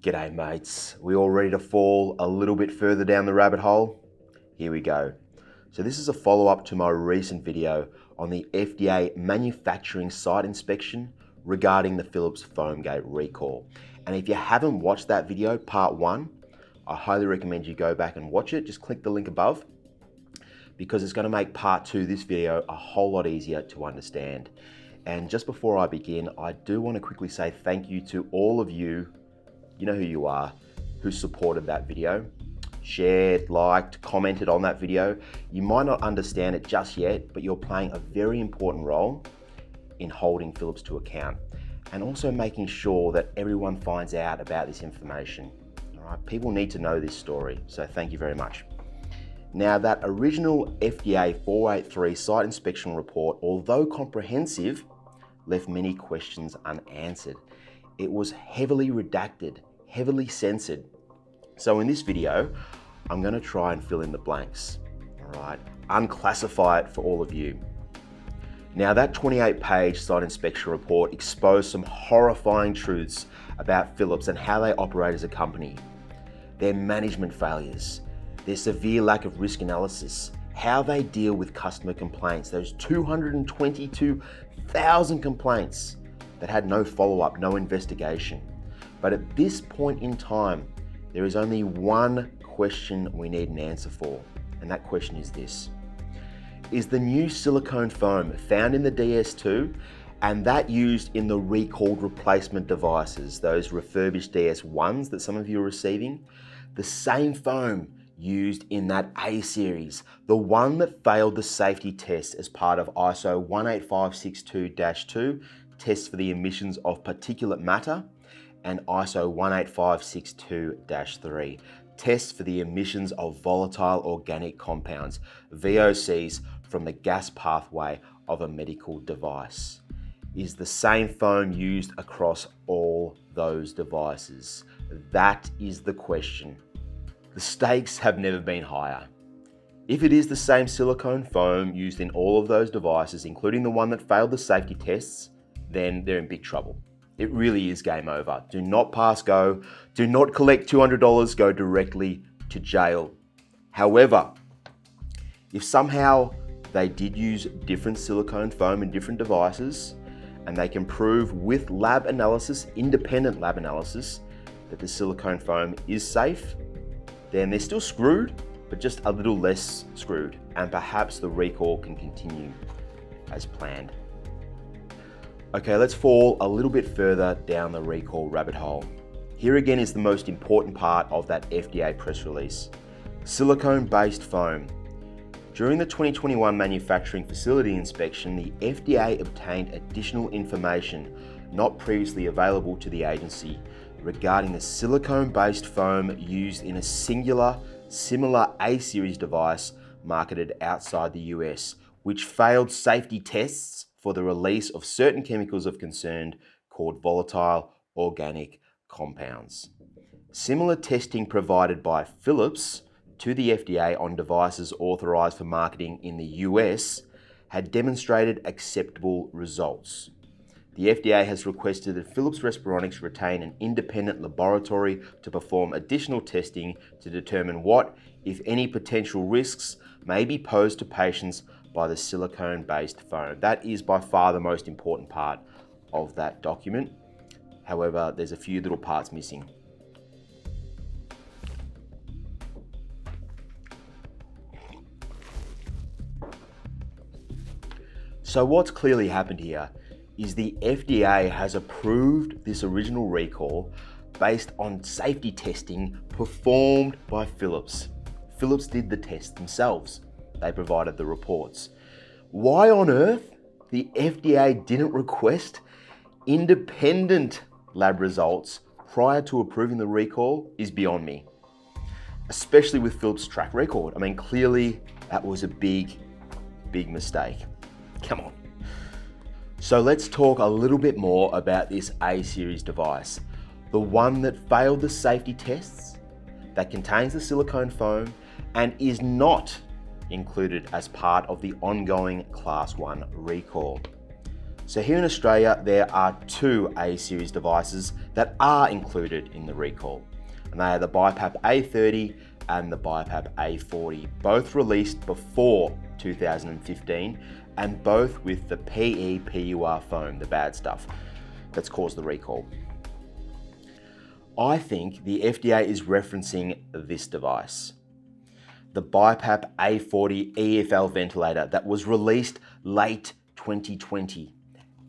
G'day mates, we all ready to fall a little bit further down the rabbit hole? Here we go. So this is a follow-up to my recent video on the FDA manufacturing site inspection regarding the Philips Foamgate recall. And if you haven't watched that video, part 1, I highly recommend you go back and watch it. Just click the link above because it's going to make part 2 this video a whole lot easier to understand. And just before I begin, I do want to quickly say thank you to all of you, you know who you are, who supported that video, shared, liked, commented on that video. You might not understand it just yet, but you're playing a very important role in holding Philips to account and also making sure that everyone finds out about this information. All right, people need to know this story, so thank you very much. Now, that original FDA 483 site inspection report, although comprehensive, left many questions unanswered. It was heavily redacted, heavily censored. So in this video, I'm going to try and fill in the blanks, all right? Unclassify it for all of you. Now, that 28-page site inspection report exposed some horrifying truths about Philips and how they operate as a company. Their management failures, their severe lack of risk analysis, how they deal with customer complaints, those 222,000 complaints that had no follow-up, no investigation. But at this point in time, there is only one question we need an answer for, and that question is this. Is the new silicone foam found in the DS2 and that used in the recalled replacement devices, those refurbished DS1s that some of you are receiving, the same foam used in that A series, the one that failed the safety test as part of ISO 18562-2, tests for the emissions of particulate matter, and ISO 18562-3, tests for the emissions of volatile organic compounds, VOCs, from the gas pathway of a medical device. Is the same foam used across all those devices? That is the question. The stakes have never been higher. If it is the same silicone foam used in all of those devices, including the one that failed the safety tests, then they're in big trouble. It really is game over. Do not pass go. Do not collect $200. Go directly to jail. However, if somehow they did use different silicone foam in different devices, and they can prove with lab analysis, independent lab analysis, that the silicone foam is safe, then they're still screwed, but just a little less screwed, and perhaps the recall can continue as planned. Okay, let's fall a little bit further down the recall rabbit hole. Here again is the most important part of that FDA press release. Silicone-based foam. During the 2021 manufacturing facility inspection, the FDA obtained additional information not previously available to the agency regarding the silicone-based foam used in a singular, similar A-series device marketed outside the US, which failed safety tests for the release of certain chemicals of concern called volatile organic compounds. Similar testing provided by Philips to the FDA on devices authorized for marketing in the US had demonstrated acceptable results. The FDA has requested that Philips Respironics retain an independent laboratory to perform additional testing to determine what, if any, potential risks may be posed to patients by the silicone-based foam. That is by far the most important part of that document. However, there's a few little parts missing. So what's clearly happened here is the FDA has approved this original recall based on safety testing performed by Philips. Philips did the test themselves. They provided the reports. Why on earth the FDA didn't request independent lab results prior to approving the recall is beyond me, especially with Philips' track record. I mean, clearly that was a big mistake. Come on. So let's talk a little bit more about this A-series device, the one that failed the safety tests, that contains the silicone foam and is not included as part of the ongoing Class 1 recall. So here in Australia, there are two A-series devices that are included in the recall. And they are the BiPAP A30 and the BiPAP A40, both released before 2015 and both with the PE-PUR foam, the bad stuff that's caused the recall. I think the FDA is referencing this device, the BiPAP A40 EFL ventilator that was released late 2020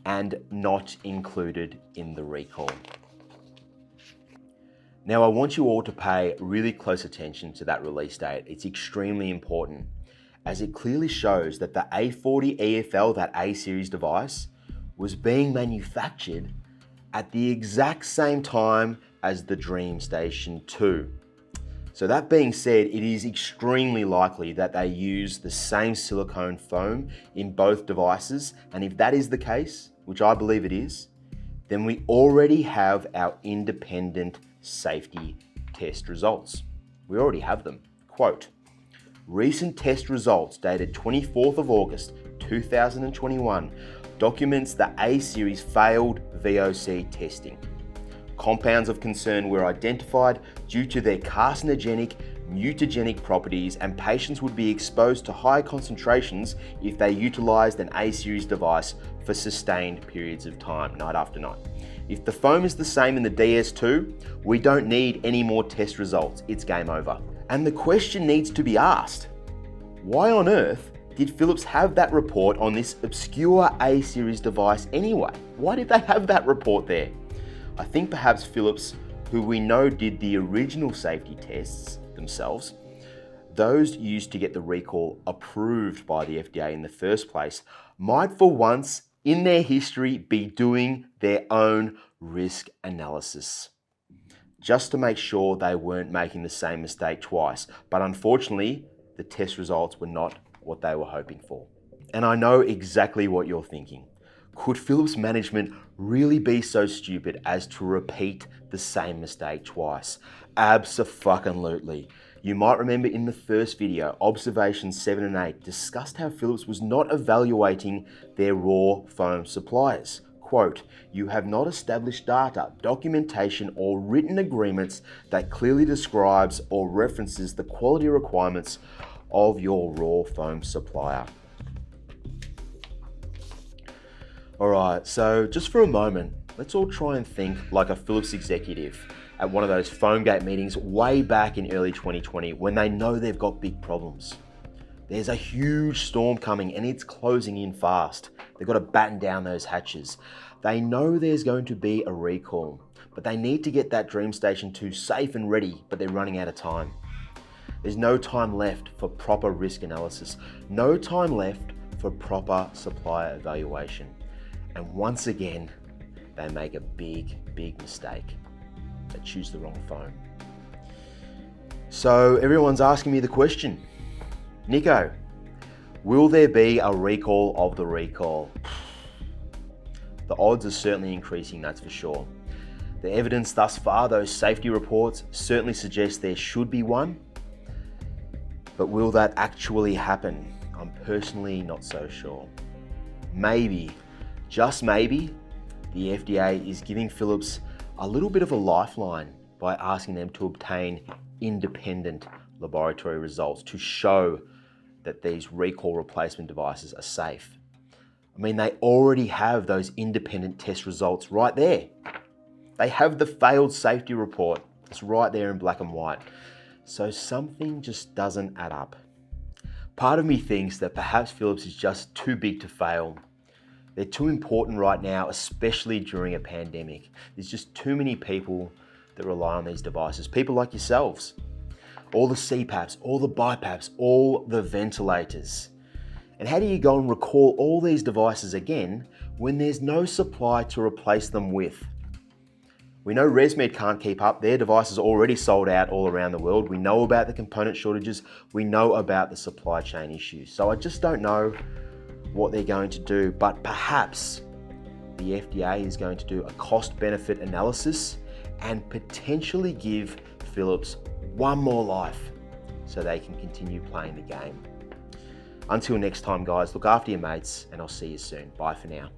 and not included in the recall. Now, I want you all to pay really close attention to that release date. It's extremely important, as it clearly shows that the A40 EFL, that A-series device, was being manufactured at the exact same time as the DreamStation 2. So that being said, it is extremely likely that they use the same silicone foam in both devices, and if that is the case, which I believe it is, then we already have our independent safety test results. We already have them. Quote, recent test results dated 24th of August 2021 documents the A-series failed VOC testing. Compounds of concern were identified due to their carcinogenic, mutagenic properties, and patients would be exposed to high concentrations if they utilized an A-series device for sustained periods of time, night after night. If the foam is the same in the DS2, we don't need any more test results. It's game over. And the question needs to be asked, why on earth did Philips have that report on this obscure A-series device anyway? Why did they have that report there? I think perhaps Philips, who we know did the original safety tests themselves, those used to get the recall approved by the FDA in the first place, might for once in their history be doing their own risk analysis, just to make sure they weren't making the same mistake twice. But unfortunately, the test results were not what they were hoping for. And I know exactly what you're thinking. Could Philips management really be so stupid as to repeat the same mistake twice? Absofuckinglutely. You might remember in the first video, observations 7 and 8 discussed how Philips was not evaluating their raw foam suppliers. Quote, you have not established data, documentation, or written agreements that clearly describes or references the quality requirements of your raw foam supplier. All right, so just for a moment, let's all try and think like a Philips executive at one of those Foamgate meetings way back in early 2020 when they know they've got big problems. There's a huge storm coming and it's closing in fast. They've got to batten down those hatches. They know there's going to be a recall, but they need to get that DreamStation 2 safe and ready, but they're running out of time. There's no time left for proper risk analysis, no time left for proper supplier evaluation. And once again, they make a big mistake. They choose the wrong foam. So everyone's asking me the question, Nico, will there be a recall of the recall? The odds are certainly increasing, that's for sure. The evidence thus far, those safety reports, certainly suggest there should be one. But will that actually happen? I'm personally not so sure. Maybe, just maybe, the FDA is giving Philips a little bit of a lifeline by asking them to obtain independent laboratory results to show that these recall replacement devices are safe. I mean, they already have those independent test results right there. They have the failed safety report. It's right there in black and white. So something just doesn't add up. Part of me thinks that perhaps Philips is just too big to fail. They're too important right now, especially during a pandemic. There's just too many people that rely on these devices. People like yourselves. All the CPAPs, all the BiPAPs, all the ventilators. And how do you go and recall all these devices again when there's no supply to replace them with? We know ResMed can't keep up. Their devices are already sold out all around the world. We know about the component shortages. We know about the supply chain issues. So I just don't know what they're going to do, but perhaps the FDA is going to do a cost-benefit analysis and potentially give Philips one more life so they can continue playing the game. Until next time, guys, look after your mates and I'll see you soon. Bye for now.